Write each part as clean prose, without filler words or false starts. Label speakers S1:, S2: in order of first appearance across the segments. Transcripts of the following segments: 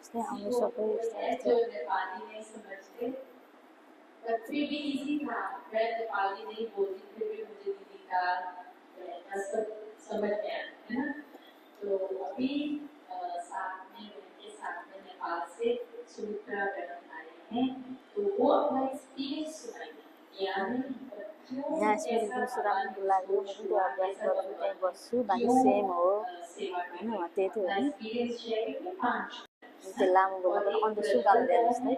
S1: यस्तै हामी सबै यस्तो
S2: नेपाली नहीं समझते पर फिर भी इजी था। मैं नेपाली नहीं बोलती फिर भी मुझे दीदी का सब समझ में आया है ना। तो अभी साथ में नेपाल से सुमित्रा बहन आए हैं तो वो अपना एक्सपीरियंस सुनाएंगे।
S1: यहाँ एक्सपिरियन्स पनि सुरु राम्रो लाग्यो। म पनि त्यो अभ्यास गर्छु, त्यहीँ बस्छु, बानी सेम हो होइन, त्यही थियो नि। त्यो लामो बोल्दा पनि अन्त सुगाल्दै जस्तै।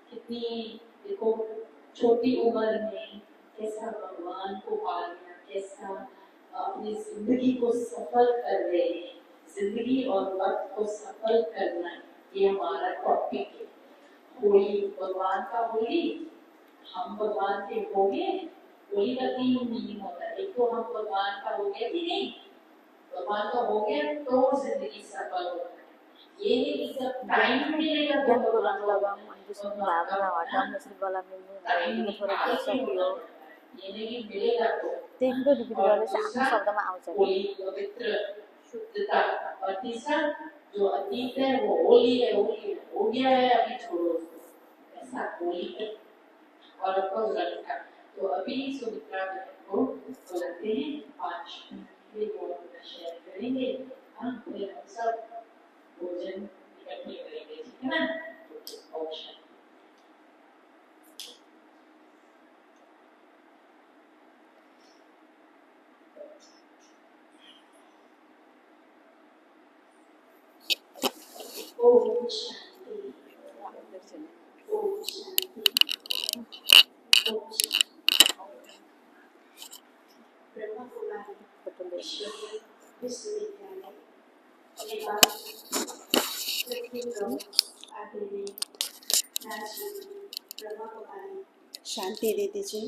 S2: कितनी देखो छोटी उम्र में कैसा भगवान को पालना, कैसा अपनी जिंदगी को सफल कर रहे हैं। जिंदगी और वक्त को सफल करना ये हमारा टॉपिक है। होली भगवान का होली, हम भगवान के हो गए। होली का 3 मीनिंग होता है। एक तो हम भगवान का हो गया कि नहीं, भगवान का हो गया तो जिंदगी सफल होता है। ये नहीं सब टाइम मिलेगा तो
S1: भगवान लगाऊं अनि दुश्मन भावना हटाऊं, यसरी गला मिल्नु थोरै भइसक्यो।
S2: ये नहीं मिलेगा तो
S1: त्यही कुरा रिपिट गर्दै चाहिँ आफ्नो शब्दमा आउँछ।
S2: होली पवित्र शुद्धता और तीसरा जो अतीत है वो होली है, होली हो गया है अभी छोड़ो उसको, ऐसा होली है। और आपको लगता तो अभी सुमित्रा को बुलाते हैं 5 मिनट वो शेयर करेंगे। हम फिर हम सब भोजन इकट्ठे करेंगे, ठीक है ना। ऑप्शन ओम शांति, ओम शांति, ओम शांति। ब्रह्मा कुमारी ईश्वरीय विश्वविद्यालय नेपाल ब्रह्मा कुमारी शांति दीदी जी,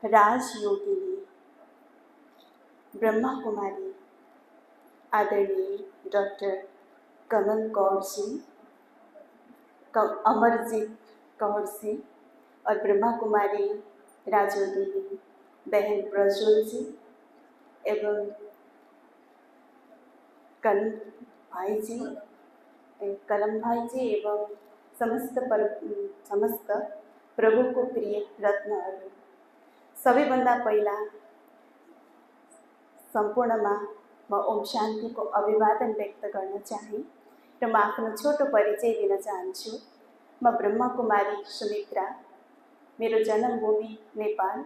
S2: राजयोगिनी ब्रह्मा कुमारी आदरणीय डॉक्टर कमल कौर जी, अमरजीत कौर जी और ब्रह्मा कुमारी राजयोगिनी बहन प्रज्वल जी एवं कलम भाई जी एवं समस्त प्रभु को प्रिय रत्नहरू, सबैभन्दा पहिला सम्पूर्णमा म ओम शान्ति को अभिवादन व्यक्त गर्न चाहे र म आफ्नो छोटो परिचय दिन चाहन्छु। म ब्रह्मा कुमारी सुमित्रा, मेरो जन्मभूमि नेपाल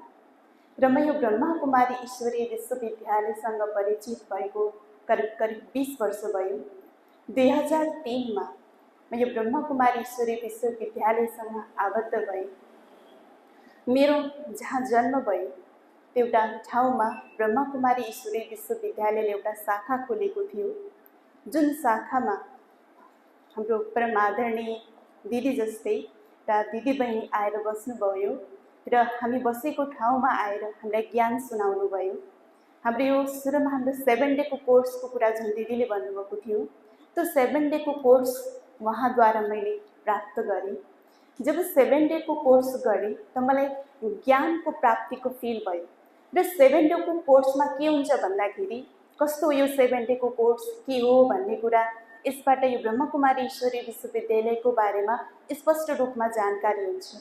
S2: र म यो ब्रह्मा कुमारी ईश्वरीय विश्वविद्यालयसँग परिचित भएको करिब 20 वर्ष भयो। 2003 मा म यो ब्रह्मा कुमारी ईश्वरीय विश्वविद्यालयसँग आबद्ध भएँ। मेरो जहाँ जन्म भयो एउटा ठाउँमा ब्रह्मा कुमारी ईश्वरीय विश्वविद्यालयले एउटा शाखा खोलेको थियो, जुन शाखामा हाम्रो परम आदरणीय दिदी जस्तै र दिदी बहिनी आएर बस्नुभयो र हामी बसेको ठाउँमा आएर हामीलाई ज्ञान सुनाउनु भयो। हाम्रो यो सुरुमा हाम्रो 7 डे को कोर्सको कुरा जुन दिदीले भन्नुभएको थियो, त्यो 7 डे को कोर्स उहाँद्वारा मैले प्राप्त गरेँ। जब 7 डे को कोर्स गरेँ त मलाई ज्ञानको प्राप्तिको फिल भयो र 7 डे को कोर्समा के हुन्छ भन्दाखेरि कस्तो यो 7 डे को कोर्स के हो भन्ने कुरा यसबाट यो ब्रह्मा कुमारी ईश्वरीय विश्वविद्यालयको बारेमा स्पष्ट रूपमा जानकारी हुन्छ।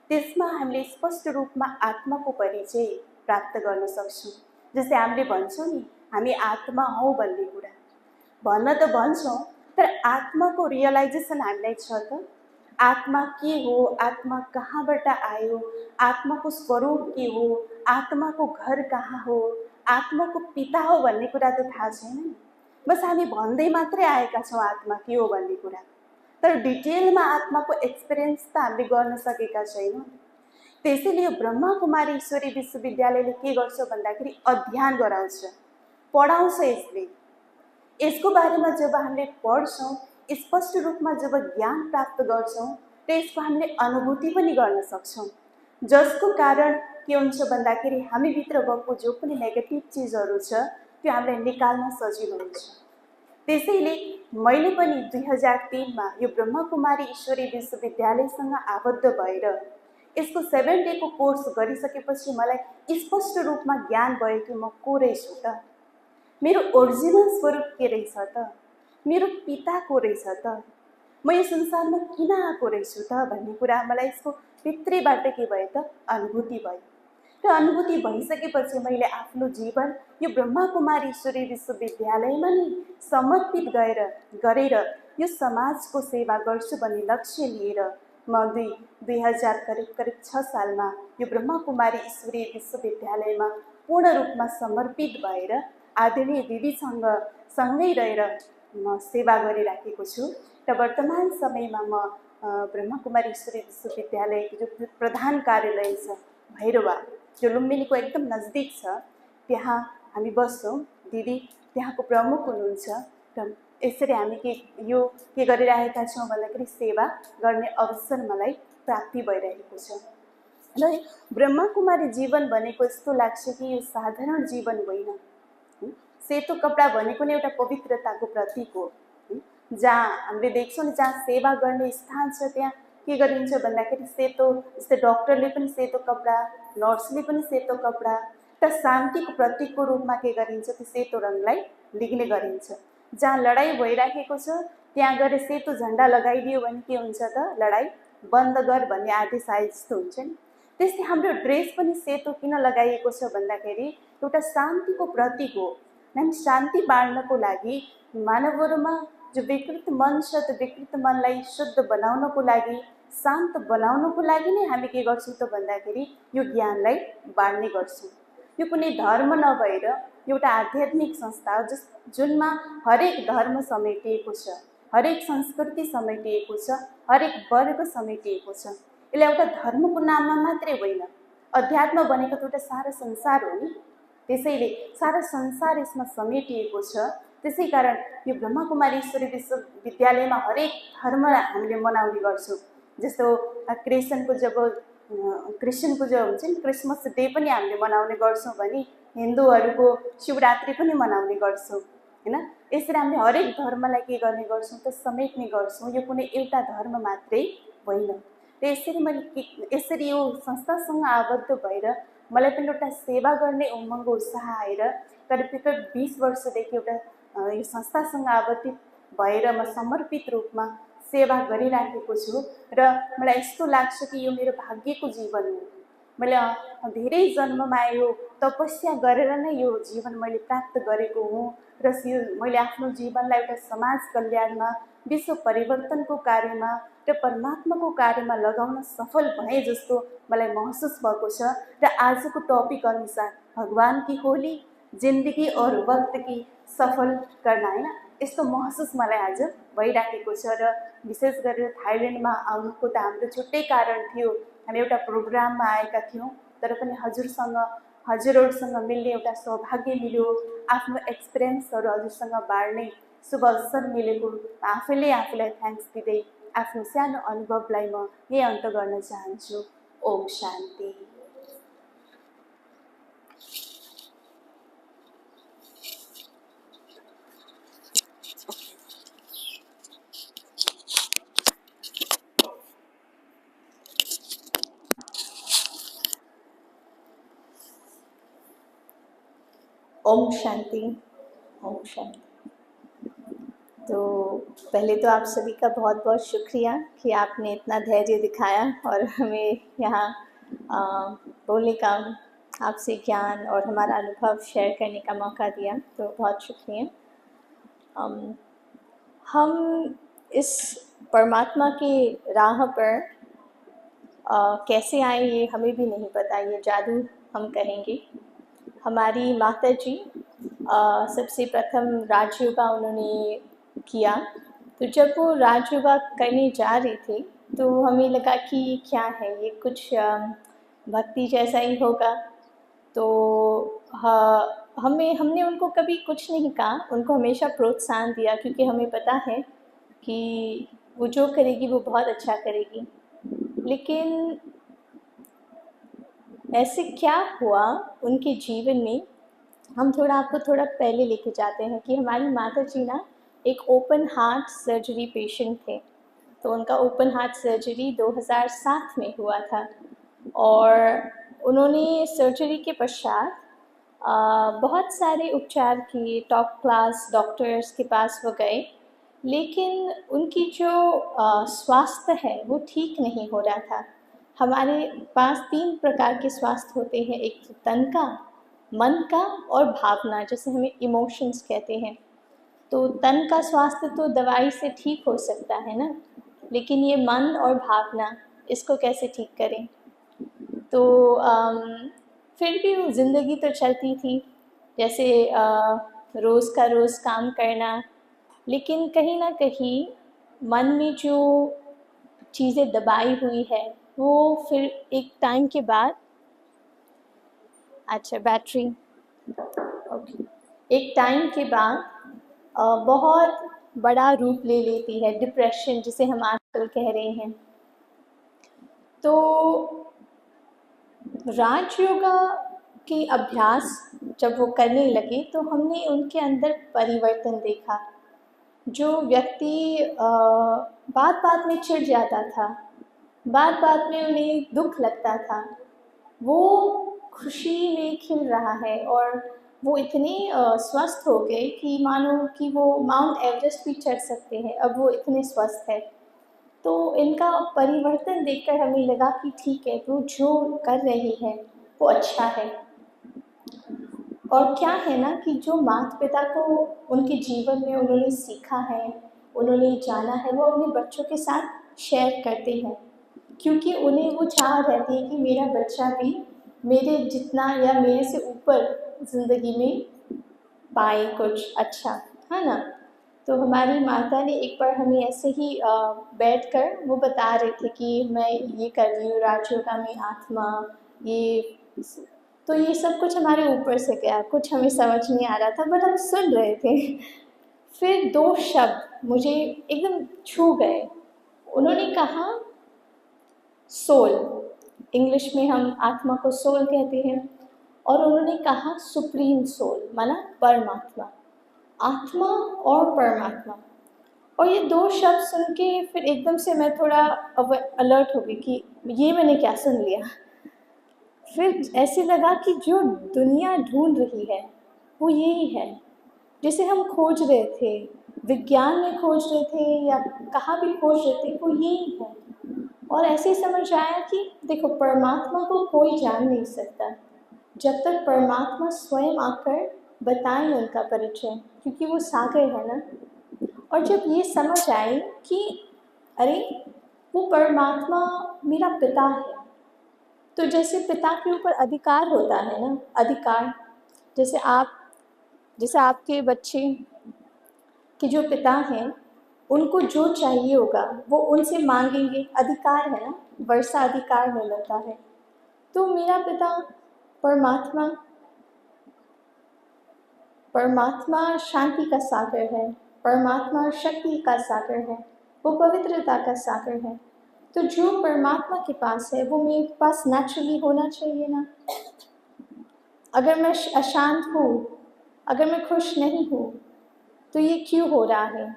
S2: त्यसमा हामीले स्पष्ट रूपमा आत्माको परिचय प्राप्त गर्न सक्छौँ। जस्तै हामीले भन्छौँ नि हामी आत्मा हौ भन्ने कुरा भन्न त भन्छौँ, तर आत्माको रियलाइजेसन हामीलाई छ त? आत्मा के हो, आत्मा कहाँबाट आयो, आत्माको स्वरूप के हो, आत्माको घर कहाँ हो, आत्माको पिता हो भन्ने कुरा त थाहा छैन। बस हामी भन्दै मात्रै आएका छौँ आत्मा के हो भन्ने कुरा, तर डिटेलमा आत्माको एक्सपिरियन्स त हामीले गर्न सकेका छैनौँ। त्यसैले यो ब्रह्मा कुमारी ईश्वरीय विश्वविद्यालयले के गर्छ भन्दाखेरि अध्ययन गराउँछ, पढाउँछ। यसको बारेमा जब हामीले पढ्छौँ, स्पष्ट रूपमा जब ज्ञान प्राप्त गर्छौँ र यसको हामीले अनुभूति पनि गर्न सक्छौँ, जसको कारण के हुन्छ भन्दाखेरि हामीभित्र भएको जो पनि नेगेटिभ चिजहरू छ त्यो हामीलाई निकाल्न सजिलो हुन्छ। त्यसैले मैले पनि 2003 मा यो ब्रह्मा कुमारी ईश्वरीय विश्वविद्यालयसँग आबद्ध भएर यसको 7 डेको कोर्स गरिसकेपछि मलाई स्पष्ट रूपमा ज्ञान भयो कि म को रहेछु त, मेरो ओरिजिनल स्वरूप के रहेछ त, मेरो पिता को रहेछ त, म यो संसारमा किन आएको रहेछु त भन्ने कुरा मलाई यसको भित्रैबाट के भयो त अनुभूति भयो। र अनुभूति भइसकेपछि मैले आफ्नो जीवन यो ब्रह्माकुमारी ईश्वरीय विश्वविद्यालयमा नै समर्पित गरेर यो समाजको सेवा गर्छु भन्ने लक्ष्य लिएर म 2000 करिब 6 सालमा यो ब्रह्माकुमारी ईश्वरीय विश्वविद्यालयमा पूर्ण रूपमा समर्पित भएर आदरणीय दिदीसँग सँगै रहेर म सेवा गरिराखेको छु। र वर्तमान समयमा म ब्रह्माकुमारी ईश्वरीय विश्वविद्यालयको जो प्रधान कार्यालय छ भैरवा, जो लुम्बिनीको एकदम नजिक छ, त्यहाँ हामी बस्छौँ। दिदी त्यहाँको प्रमुख हुनुहुन्छ र यसरी हामी के गरिरहेका छौँ भन्दाखेरि सेवा गर्ने अवसर मलाई प्राप्ति भइरहेको छ। र ब्रह्माकुमारी जीवन भनेको यस्तो लाग्छ कि यो साधारण जीवन होइन। सेतो कपडा भनेको नै एउटा पवित्रताको प्रतीक हो। जहाँ हामीले देख्छौँ नि, जहाँ सेवा गर्ने स्थान छ त्यहाँ के गरिन्छ भन्दाखेरि सेतो, जस्तै डक्टरले पनि सेतो कपडा, नर्सले पनि सेतो कपडा, र शान्तिको प्रतीकको रूपमा के गरिन्छ त्यो सेतो रङलाई लिग्ने गरिन्छ। जहाँ लडाइँ भइराखेको छ त्यहाँ गएर सेतो झन्डा लगाइदियो भने के हुन्छ त, लडाइँ बन्द गर भन्ने आदेश आए जस्तो हुन्छ नि। त्यस्तै हाम्रो ड्रेस पनि सेतो किन लगाइएको छ भन्दाखेरि एउटा शान्तिको प्रतीक हो। शान्ति बाँड्नको लागि मानवहरूमा जो विकृत मन छ त्यो विकृत मनलाई शुद्ध बनाउनको लागि, शान्त बनाउनको लागि नै हामी के गर्छौँ त भन्दाखेरि यो ज्ञानलाई बाँड्ने गर्छौँ। यो कुनै धर्म नभएर एउटा आध्यात्मिक संस्था हो जुनमा हरेक धर्म समेटिएको छ, हरेक संस्कृति समेटिएको छ, हरेक वर्ग समेटिएको छ। यसले एउटा धर्मको नाममा मात्रै होइन, अध्यात्म भनेको त एउटा सारा संसार हो नि, त्यसैले सारा संसार यसमा समेटिएको छ। त्यसै कारण यो ब्रह्माकुमारी ईश्वरीय विश्वविद्यालयमा हरेक धर्म हामीले मनाउने गर्छौँ। जस्तो क्रिस्चियनको जो हुन्छ नि क्रिसमस डे पनि हामीले मनाउने गर्छौँ भने हिन्दूहरूको शिवरात्रि पनि मनाउने गर्छौँ हैन। यसरी हामीले हरेक धर्मलाई के गर्ने गर्छौँ त समेट्ने गर्छौँ। यो कुनै एउटा धर्म मात्रै होइन। र यसरी यो संस्थासँग आबद्ध भएर मलाई पनि एउटा सेवा गर्ने उमङ्ग उत्साह आएर करिब 20 वर्षदेखि एउटा यो संस्थासँग आबद्ध भएर म समर्पित रूपमा सेवा गरिराखेको छु। र मलाई यस्तो लाग्छ कि यो मेरो भाग्यको जीवन हो। मैले धेरै जन्ममा यो तपस्या गरेर नै यो जीवन मैले प्राप्त गरेको हुँ। र मैले आफ्नो जीवनलाई एउटा समाज कल्याणमा, विश्व परिवर्तनको कार्यमा र परमात्माको कार्यमा लगाउन सफल भए जस्तो मलाई महसुस भएको छ। र आजको टपिक अनुसार भगवान की होली जिन्दगी और वक्त की सफल करना, हैन, यस्तो महसुस मलाई आज भइराखेको छ। र विशेष गरेर थाइल्यान्डमा आउनुको त हाम्रो छुट्टै कारण थियो। हामी एउटा प्रोग्राममा आएका थियौँ, तर पनि हजुरहरूसँग मिल्ने एउटा सौभाग्य मिल्यो। आफ्नो एक्सपिरियन्सहरू हजुरसँग बाँड्ने शुभ अवसर मिलेको आफैले आफूलाई थ्याङ्क्स दिँदै आफ्नो सानो अनुभवलाई म यही अन्त गर्न चाहन्छु। ओम शान्ति।
S3: ओम शांति। ओम शांति। तो पहले तो आप सभी का बहुत बहुत शुक्रिया कि आपने इतना धैर्य दिखाया और हमें यहाँ बोलने का, आपसे ज्ञान और हमारा अनुभव शेयर करने का मौका दिया, तो बहुत शुक्रिया। हम इस परमात्मा की राह पर कैसे आए ये हमें भी नहीं पता, ये जादू हम कहेंगे। हमारी माता जी सबसे प्रथम राजयोगा उन्होंने किया, तो जब वो राजयोगा करने जा रही थी तो हमें लगा कि क्या है ये, कुछ भक्ति जैसा ही होगा। तो हमने उनको कभी कुछ नहीं कहा, उनको हमेशा प्रोत्साहन दिया, क्योंकि हमें पता है कि वो जो करेगी वो बहुत अच्छा करेगी। लेकिन ऐसे क्या हुआ उनके जीवन में, हम आपको थोड़ा पहले लेके जाते हैं कि हमारी माता जी ना एक ओपन हार्ट सर्जरी पेशेंट थे। तो उनका ओपन हार्ट सर्जरी 2007 में हुआ था। और उन्होंने सर्जरी के पश्चात बहुत सारे उपचार किए, टॉप क्लास डॉक्टर्स के पास वो गए, लेकिन उनकी जो स्वास्थ्य है वो ठीक नहीं हो रहा था। हमारे पास 3 प्रकार के स्वास्थ्य होते हैं, एक तो तन का, मन का और भावना, जैसे हमें इमोशंस कहते हैं। तो तन का स्वास्थ्य तो दवाई से ठीक हो सकता है ना, लेकिन ये मन और भावना, इसको कैसे ठीक करें? तो फिर भी वो ज़िंदगी तो चलती थी, जैसे रोज़ का रोज़ काम करना, लेकिन कहीं ना कहीं मन में जो चीज़ें दबाई हुई है वो फिर एक टाइम के बाद, अच्छा बैटरी, ओके, एक टाइम के बाद बहुत बड़ा रूप ले लेती है, डिप्रेशन जिसे हम आजकल कह रहे हैं। तो राजयोगा के अभ्यास जब वो करने लगे तो हमने उनके अंदर परिवर्तन देखा। जो व्यक्ति बात बात में चिढ़ जाता था, बात बात में उन्हें दुख लगता था, वो खुशी में खिल रहा है और वो इतने स्वस्थ हो गए कि मानो कि वो माउंट एवरेस्ट भी चढ़ सकते हैं, अब वो इतने स्वस्थ है। तो इनका परिवर्तन देखकर हमें लगा कि ठीक है, वो जो कर रही है वो अच्छा है। और क्या है ना कि जो माता पिता को उनके जीवन में उन्होंने सीखा है, उन्होंने जाना है, वो अपने बच्चों के साथ शेयर करते हैं, क्योंकि उन्हें वो चाह रहती है कि मेरा बच्चा भी मेरे जितना या मेरे से ऊपर ज़िंदगी में पाए कुछ अच्छा, है ना। तो हमारी माता ने एक बार हमें ऐसे ही बैठकर वो बता रहे थे कि मैं ये कर रही हूँ राजयोगा में आत्मा, ये तो ये सब कुछ हमारे ऊपर से गया, कुछ हमें समझ नहीं आ रहा था, बट हम सुन रहे थे। फिर 2 शब्द मुझे एकदम छू गए। उन्होंने कहा सोल, इंग्लिश में हम आत्मा को सोल कहते हैं, और उन्होंने कहा सुप्रीम सोल, माना परमात्मा, आत्मा और परमात्मा। और ये 2 शब्द सुन के फिर एकदम से मैं थोड़ा अलर्ट हो गई कि ये मैंने क्या सुन लिया। फिर ऐसे लगा कि जो दुनिया ढूंढ रही है वो यही है, जिसे हम खोज रहे थे, विज्ञान में खोज रहे थे या कहाँ भी खोज रहे थे, वो यही है। और ऐसे समझ आया कि देखो, परमात्मा को कोई जान नहीं सकता जब तक परमात्मा स्वयं आकर बताएं उनका परिचय, क्योंकि वो सागर है ना। और जब ये समझ आए कि अरे वो परमात्मा मेरा पिता है, तो जैसे पिता के ऊपर अधिकार होता है ना, अधिकार, जैसे आपके बच्चे के जो पिता हैं उनको जो चाहिए होगा वो उनसे मांगेंगे, अधिकार है ना, वर्षा अधिकार मिलता है। तो मेरा पिता परमात्मा शांति का सागर है, परमात्मा शक्ति का सागर है, वो पवित्रता का सागर है। तो जो परमात्मा के पास है वो मेरे पास नेचुरली होना चाहिए ना। अगर मैं अशांत हूँ, अगर मैं खुश नहीं हूँ, तो ये क्यों हो रहा है?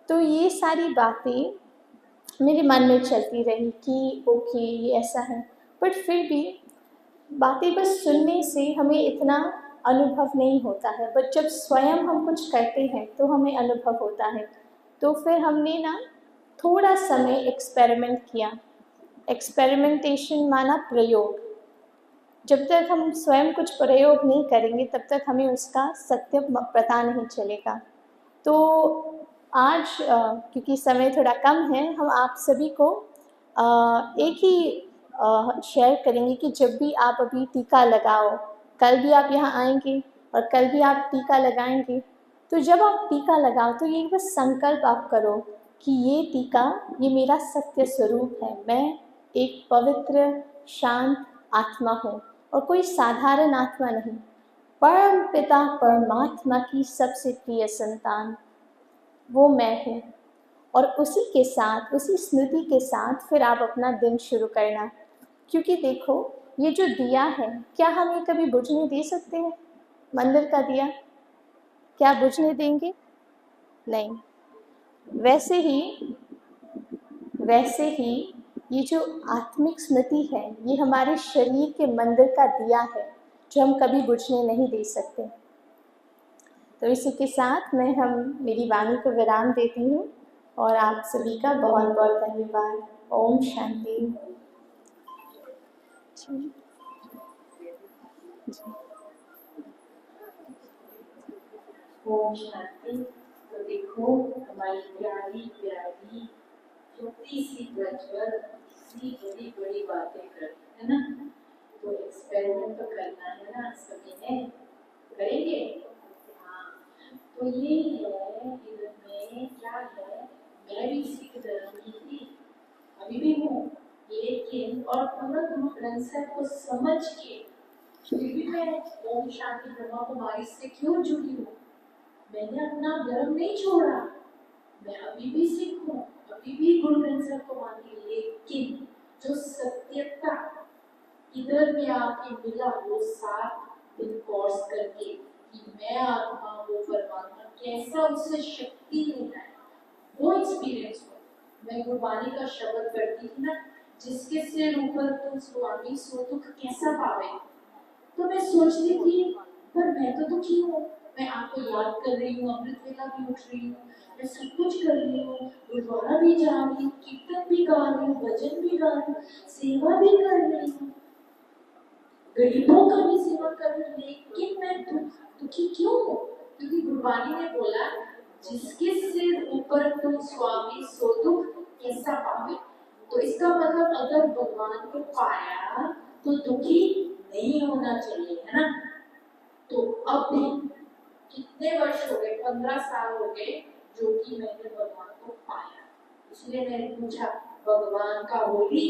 S3: तो ये सारी बातें मेरे मन में चलती रही कि ओके ये ऐसा है, बट फिर भी बातें बस सुनने से हमें इतना अनुभव नहीं होता है, बट जब स्वयं हम कुछ करते हैं तो हमें अनुभव होता है। तो फिर हमने ना थोड़ा समय एक्सपेरिमेंट किया। एक्सपेरिमेंटेशन माना प्रयोग। जब तक हम स्वयं कुछ प्रयोग नहीं करेंगे तब तक हमें उसका सत्य पता नहीं चलेगा। तो आज क्योंकि समय थोड़ा कम है, हम आप सभी को एक ही शेयर करेंगे कि जब भी आप अभी टीका लगाओ, कल भी आप यहाँ आएंगे और कल भी आप टीका लगाएंगे, तो जब आप टीका लगाओ तो ये बस संकल्प आप करो कि ये टीका, ये मेरा सत्य स्वरूप है, मैं एक पवित्र शांत आत्मा हूँ और कोई साधारण आत्मा नहीं, परम पिता परमात्मा की सबसे प्रिय संतान, वो मैं हूँ। और उसी के साथ, उसी स्मृति के साथ फिर आप अपना दिन शुरू करना। क्योंकि देखो, ये जो दिया है, क्या हम ये कभी बुझने दे सकते हैं? मंदिर का दिया क्या बुझने देंगे? नहीं। वैसे ही ये जो आत्मिक स्मृति है ये हमारे शरीर के मंदिर का दिया है जो हम कभी बुझने नहीं दे सकते। तो इसी के साथ मेरी वाणी को विराम देती हूँ और आप सभी का बहुत बहुत धन्यवाद। ओम शांति।
S4: ओम शांति। तो देखो हमारी प्यारी प्यारी छोटी सी प्रज्वल इतनी बड़ी बड़ी बातें करती है ना, तो एक्सपेरिमेंट तो करना है ना सभी ने, करेंगे। हाँ, तो ये है इधर में क्या है, मैं भी सिख धर्म की थी, अभी भी हूँ, लेकिन और पूरा गुरु ग्रंथ साहब को समझ के फिर भी मैं ओम शांति ब्रह्मा कुमारी से क्यों जुड़ी हूँ। मैंने अपना धर्म नहीं छोड़ा, मैं अभी भी सिख हूँ, अभी भी गुरु ग्रंथ साहब को मानती हूँ, लेकिन जो सत्यता इधर में आके मिला वो 7 दिन कोर्स करके कि मैं आत्मा वो परमात्मा कैसा उससे शक्ति लेना है, वो एक्सपीरियंस हुआ। मैं गुरबानी का शब्द पढ़ती थी ना, जिसके सिर ऊपर तुम स्वामी सो दुख कैसा पावे, तो मैं सोचती थी पर मैं तो दुखी हूँ, मैं आपको याद कर रही हूँ, अमृत वेला भी उठ रही हूँ, मैं सब कुछ कर रही हूँ, गुरुद्वारा भी जा रही हूँ, कीर्तन भी गा रही हूँ, भजन भी गा रही हूँ, सेवा भी कर रही हूँ, गरीबों का भी सेवा कर रही हूँ, लेकिन मैं दुखी क्यों हूँ? क्योंकि गुरबानी ने बोला जिसके सिर ऊपर तुम स्वामी सो दुख कैसा पावे। तो इसका मतलब अगर भगवान को पाया तो दुखी नहीं होना चाहिए, है ना। तो अब भी कितने वर्ष हो गए, 15 साल हो गए जो कि मैंने भगवान को पाया, इसलिए मैंने पूछा भगवान का होली।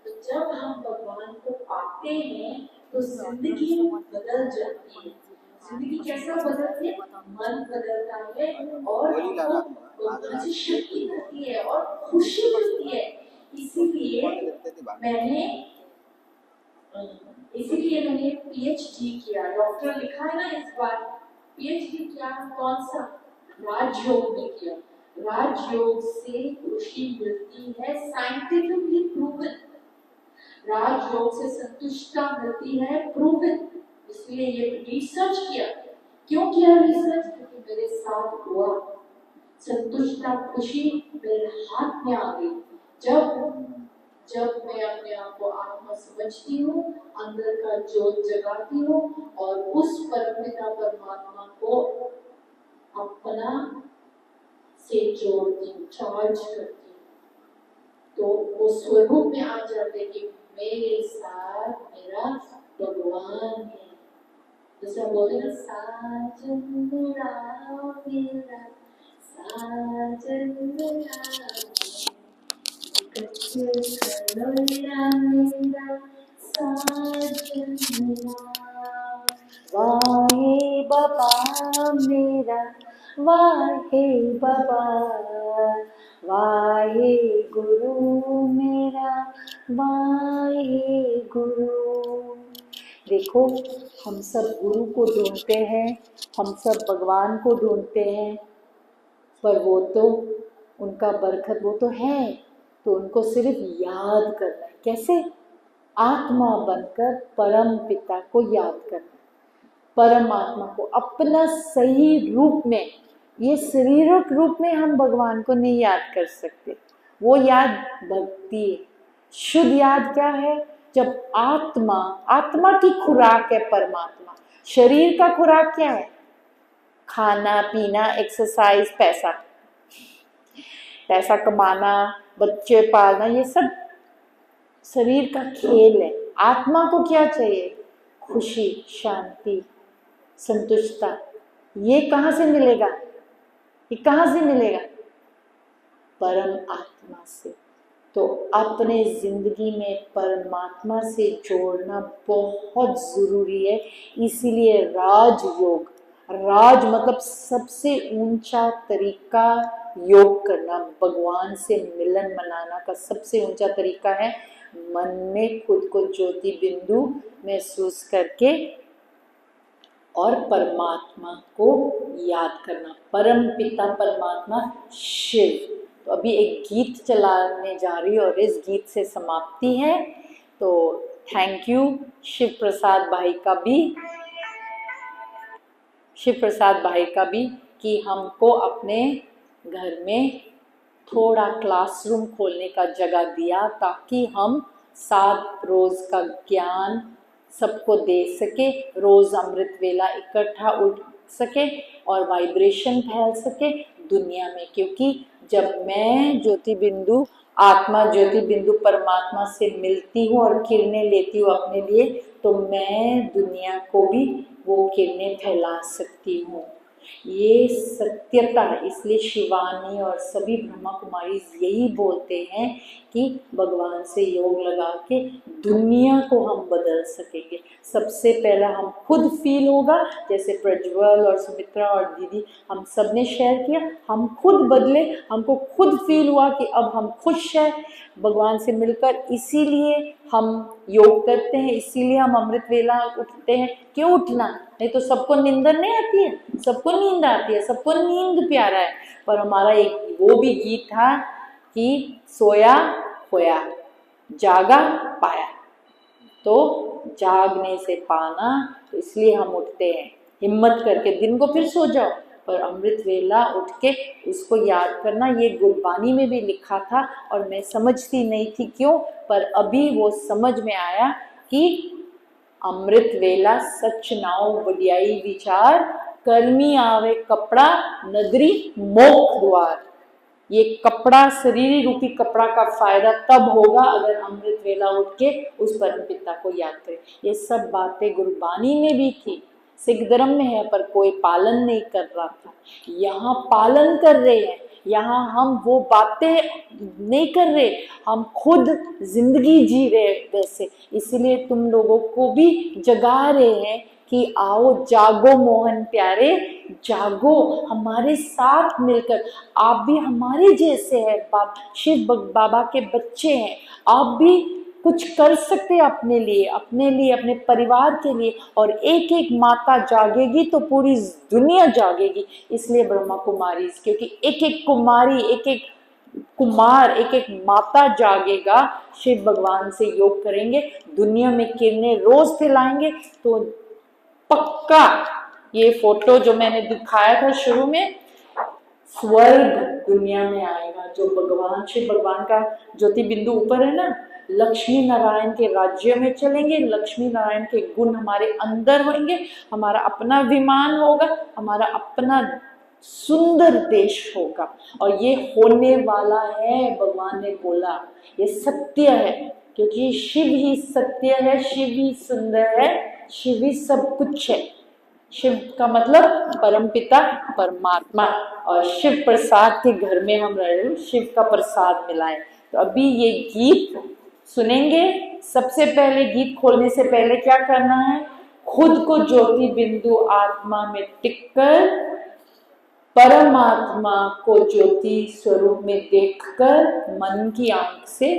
S4: तो जब हम भगवान को पाते हैं तो जिंदगी बदल जाती है। जिंदगी कैसा बदलती है? मन बदलता है और भगवान से शक्ति मिलती है और खुशी मिलती है। इसीलिए मैंने पीएचडी किया, डॉक्टर लिखा है ना इस बार, पीएचडी किया कौन सा? राजयोग में किया। राजयोग से खुशी मिलती है, साइंटिफिकली प्रूवन। राजयोग से संतुष्टता मिलती है, प्रूवन। इसलिए ये रिसर्च किया। क्यों किया रिसर्च? क्योंकि मेरे साथ हुआ। संतुष्टता खुशी मेरे हाथ में आ गई जब मैं अपने आप को आत्मा समझती हूँ, अंदर का जोत जगाती हूँ और उस परमपिता परमात्मा को अपना से जोड़ती हूँ, चार्ज करती हूँ, तो वो स्वरूप में आ जाते कि मेरे साथ मेरा भगवान है। जैसा बोले ना, साजन मेरा साजन मेरा
S1: वाहे बाबा मेरा, वाहे बाबा, वाहे गुरु मेरा, वाहे गुरु। देखो, हम सब गुरु को ढूंढते हैं, हम सब भगवान को ढूंढते हैं, पर वो तो उनका बरकत वो तो है, तो उनको सिर्फ याद करना है। कैसे? आत्मा बनकर परम पिता को याद करना, परमात्मा को अपना सही रूप में। ये शारीरिक रूप में हम भगवान को नहीं याद कर सकते, वो याद भक्ति है। शुद्ध याद क्या है? जब आत्मा की खुराक है परमात्मा। शरीर का खुराक क्या है? खाना पीना, एक्सरसाइज, पैसा कमाना, बच्चे पालना, ये सब शरीर का खेल है। आत्मा को क्या चाहिए? खुशी, शांति, संतुष्टता। ये कहाँ से मिलेगा? ये कहाँ से मिलेगा? परम आत्मा से। तो अपने जिंदगी में परमात्मा से जोड़ना बहुत जरूरी है। इसीलिए राजयोग, राज मतलब सबसे ऊंचा तरीका योग करना, भगवान से मिलन मनाना का सबसे ऊंचा तरीका है मन में खुद को ज्योति बिंदु महसूस करके और परमात्मा को याद करना। परम पिता परमात्मा शिव, तो अभी एक गीत चलाने जा रही हूँ और इस गीत से समाप्ति है। तो थैंक यू शिव प्रसाद भाई का भी कि हमको अपने घर में थोड़ा क्लासरूम खोलने का जगह दिया, ताकि हम 7 रोज का ज्ञान सबको दे सके, रोज अमृत वेला इकट्ठा उठ सके और वाइब्रेशन फैल सके दुनिया में। क्योंकि जब मैं ज्योति बिंदु आत्मा ज्योति बिंदु परमात्मा से मिलती हूँ और किरणें लेती हूँ अपने लिए, तो मैं दुनिया को भी वो किरणें फैला सकती हूँ। ये सत्यता, इसलिए शिवानी और सभी ब्रह्मा कुमारी यही बोलते हैं कि भगवान से योग लगा के दुनिया को हम बदल सकेंगे। सबसे पहला हम खुद फील होगा, जैसे प्रज्वल और सुमित्रा और दीदी हम सब ने शेयर किया, हम खुद बदले, हमको खुद फील हुआ कि अब हम खुश हैं भगवान से मिलकर। इसीलिए हम योग करते हैं, इसीलिए हम अमृत वेला उठते हैं। क्यों उठना? नहीं तो सबको नींदर नहीं आती है, सबको नींद आती है, सबको नींद प्यारा है। पर हमारा एक वो भी गीत था कि सोया खोया, जागा पाया। तो जागने से पाना, तो इसलिए हम उठते हैं हिम्मत करके। दिन को फिर सो जाओ, पर अमृत वेला उठ के उसको याद करना। ये गुरबानी में भी लिखा था और मैं समझती नहीं थी क्यों, पर अभी वो समझ में आया कि अमृत वेला सच नाव वड्याई विचार, कर्मी आवे कपड़ा नगरी मोक्ष द्वार। ये कपड़ा, शरीर रूपी कपड़ा का फायदा तब होगा अगर अमृत वेला उठ के उस परम पिता को याद करें। ये सब बातें गुरबानी में भी थी, सिख धर्म में है, पर कोई पालन नहीं कर रहा था। यहाँ पालन कर रहे हैं, यहाँ हम वो बातें नहीं कर रहे, हम खुद जिंदगी जी रहे वैसे। इसलिए तुम लोगों को भी जगा रहे हैं कि आओ जागो मोहन प्यारे, जागो हमारे साथ मिलकर। आप भी हमारे जैसे हैं, शिव बाबा के बच्चे हैं, आप भी कुछ कर सकते हैं अपने लिए, अपने परिवार के लिए। और एक एक माता जागेगी तो पूरी दुनिया जागेगी। इसलिए ब्रह्मा कुमारी, क्योंकि एक एक कुमारी, एक एक कुमार, एक एक माता जागेगा, शिव भगवान से योग करेंगे, दुनिया में किरणें रोज फैलाएंगे। तो पक्का ये फोटो जो मैंने दिखाया था शुरू में, स्वर्ग दुनिया में आएगा। जो भगवान शिव भगवान का ज्योति बिंदु ऊपर है ना, लक्ष्मी नारायण के राज्य में चलेंगे, लक्ष्मी नारायण के गुण हमारे अंदर होंगे, हमारा अपना विमान होगा, हमारा अपना सुंदर देश होगा। और ये होने वाला है, भगवान ने बोला, ये सत्य है। क्योंकि शिव ही सत्य है, शिव ही सुंदर है, शिव ही सब कुछ है। शिव का मतलब परमपिता परमात्मा, और शिव प्रसाद के घर में हम रह रहे, शिव का प्रसाद मिलाए। तो अभी ये गीत सुनेंगे। सबसे पहले गीत खोलने से पहले क्या करना है? खुद को ज्योति बिंदु आत्मा में टिककर परमात्मा को ज्योति स्वरूप में देखकर मन की आंख से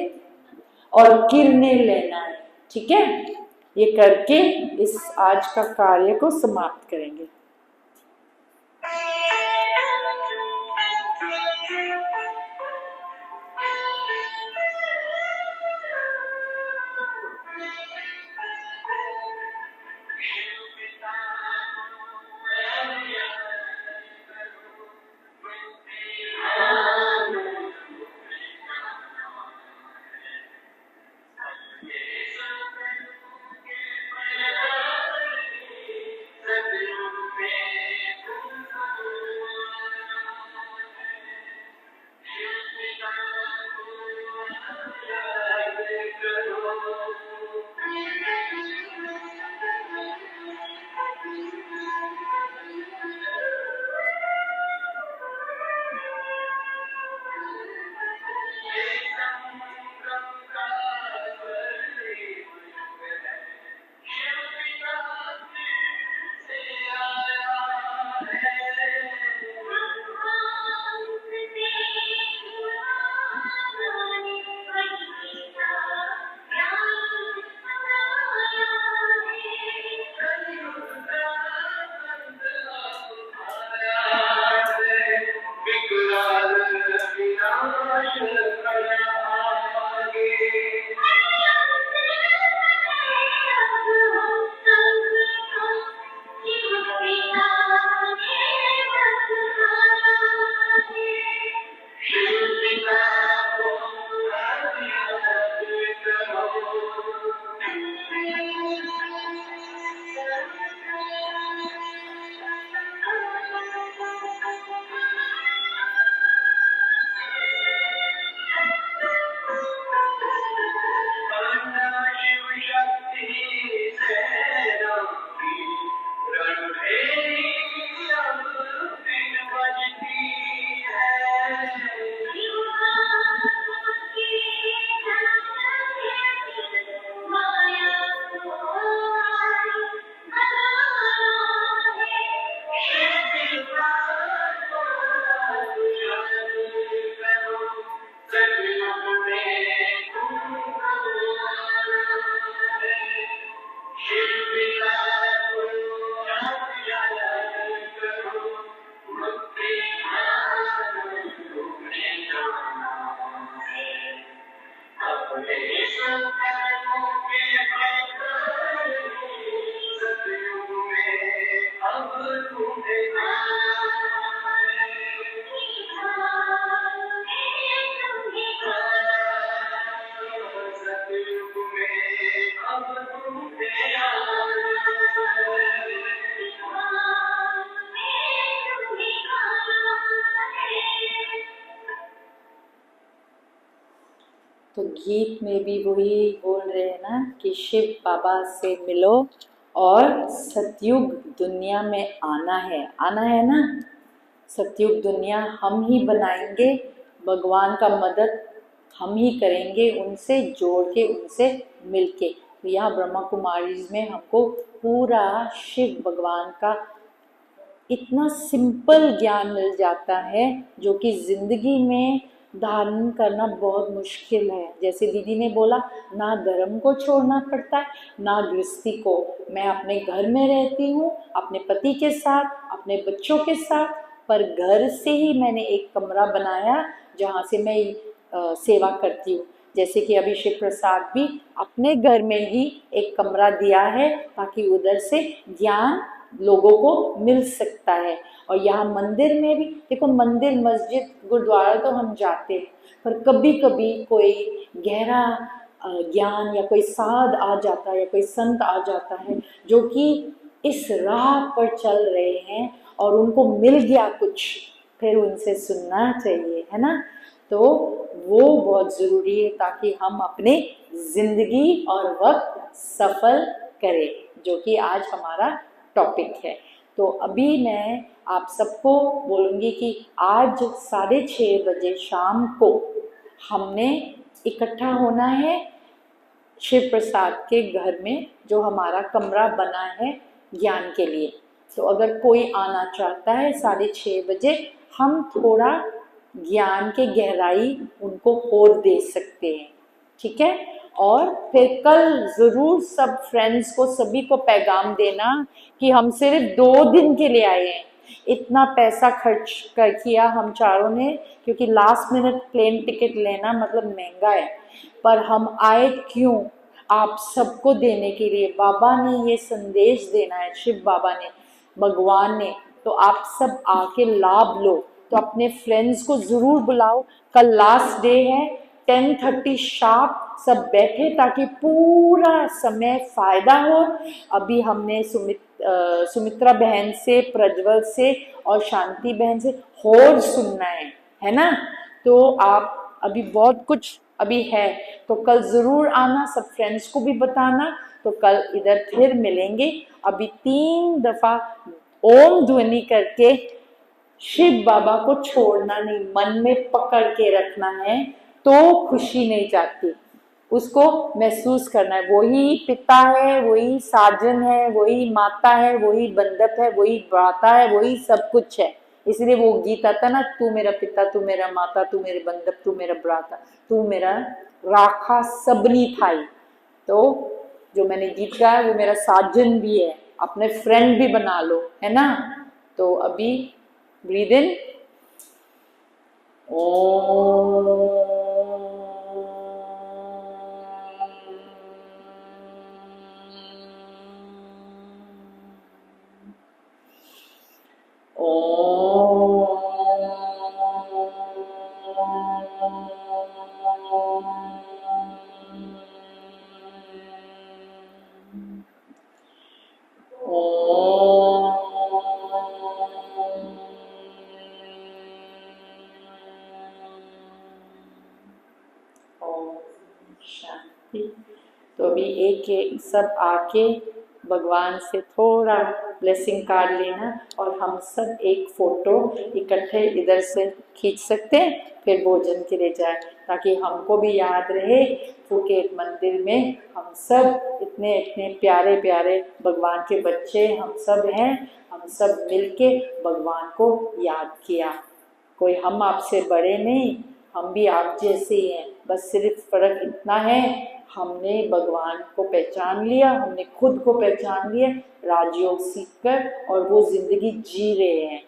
S1: और किरणें लेना है। ठीक है, ये करके इस आज का कार्य को समाप्त करेंगे। तो गीत में भी वही बोल रहे हैं ना कि शिव बाबा से मिलो और सतयुग दुनिया में आना है ना। सतयुग दुनिया हम ही बनाएंगे, भगवान का मदद हम ही करेंगे, उनसे जोड़ के, उनसे मिलके। तो यहाँ ब्रह्मा कुमारीज में हमको पूरा शिव भगवान का इतना सिंपल ज्ञान मिल जाता है जो कि ज़िंदगी में धारण करना बहुत मुश्किल है। जैसे दीदी ने बोला, ना धर्म को छोड़ना पड़ता है ना गृहस्थी को। मैं अपने घर में रहती हूँ अपने पति के साथ, अपने बच्चों के साथ, पर घर से ही मैंने एक कमरा बनाया जहाँ से मैं सेवा करती हूँ। जैसे कि अभी शिव प्रसाद भी अपने घर में ही एक कमरा दिया है ताकि उधर से ज्ञान लोगों को मिल सकता है। और यहाँ मंदिर में भी देखो, मंदिर मस्जिद गुरुद्वारा तो हम जाते हैं, पर कभी कभी कोई गहरा ज्ञान या कोई साध आ जाता है या कोई संत आ जाता है जो कि इस राह पर चल रहे हैं और उनको मिल गया कुछ, फिर उनसे सुनना चाहिए, है ना। तो वो बहुत ज़रूरी है ताकि हम अपने ज़िंदगी और वक्त सफल करें, जो कि आज हमारा टॉपिक है। तो अभी मैं आप सबको बोलूँगी कि आज 6:30 बजे शाम को हमने इकट्ठा होना है शिव प्रसाद के घर में, जो हमारा कमरा बना है ज्ञान के लिए। तो अगर कोई आना चाहता है 6:30 बजे, हम थोड़ा ज्ञान के गहराई उनको और दे सकते हैं, ठीक है। और फिर कल ज़रूर सब फ्रेंड्स को, सभी को पैगाम देना कि हम सिर्फ 2 दिन के लिए आए हैं। इतना पैसा खर्च कर किया हम चारों ने, क्योंकि लास्ट मिनट प्लेन टिकट लेना मतलब महंगा है, पर हम आए क्यों? आप सबको देने के लिए। बाबा ने ये संदेश देना है, शिव बाबा ने, भगवान ने, तो आप सब आके लाभ लो। तो अपने फ्रेंड्स को ज़रूर बुलाओ। कल लास्ट डे है, 10:30 शार्प सब बैठे ताकि पूरा समय फ़ायदा हो। अभी हमने सुमित्रा बहन से, प्रज्वल से और शांति बहन से और सुनना है ना। तो आप अभी बहुत कुछ अभी है, तो कल ज़रूर आना, सब फ्रेंड्स को भी बताना। तो कल इधर फिर मिलेंगे। अभी 3 दफ़ा ओम ध्वनि करके शिव बाबा को छोड़ना नहीं, मन में पकड़ के रखना है, तो खुशी नहीं जाती, उसको महसूस करना है। वही पिता है, वही साजन है, वही माता है, वही बंधप है, वही भ्राता है, वही सब कुछ है। इसलिए वो गीत आता ना, तू मेरा पिता, तू मेरा माता, तू मेरे बंधप, तू मेरा भ्राता, तू मेरा राखा सबनी थाई। तो जो मैंने गीत गाया वो मेरा साजन भी है, अपने फ्रेंड भी बना लो, है ना। तो अभी ब्रीद इन, ओम, तो अभी एक सब आके भगवान से थोड़ा ब्लेसिंग कार्ड लेना और हम सब एक फ़ोटो इकट्ठे इधर से खींच सकते हैं, फिर भोजन के लिए जाए, ताकि हमको भी याद रहे फुकेट मंदिर में हम सब इतने इतने प्यारे प्यारे भगवान के बच्चे हम सब हैं। हम सब मिलके भगवान को याद किया। कोई हम आपसे बड़े नहीं, हम भी आप जैसे ही हैं, बस सिर्फ फ़र्क इतना है, हमने भगवान को पहचान लिया, हमने खुद को पहचान लिया राजयोग सीखकर, और वो ज़िंदगी जी रहे हैं।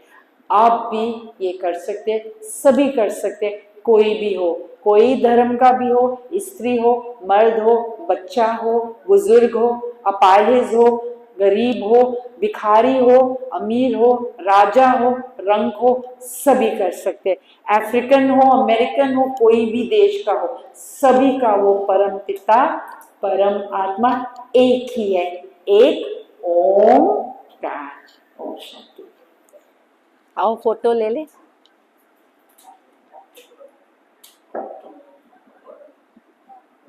S1: आप भी ये कर सकते, सभी कर सकते, कोई भी हो, कोई धर्म का भी हो, स्त्री हो, मर्द हो, बच्चा हो, बुजुर्ग हो, अपाहिज हो, गरीब हो, भिखारी हो, अमीर हो, राजा हो, रंग हो, सभी कर सकते। अफ्रीकन हो, अमेरिकन हो, कोई भी देश का हो, सभी का वो परम पिता, परम आत्मा एक ही है, एक ओम का। ओम शांति। आओ फोटो ले ले।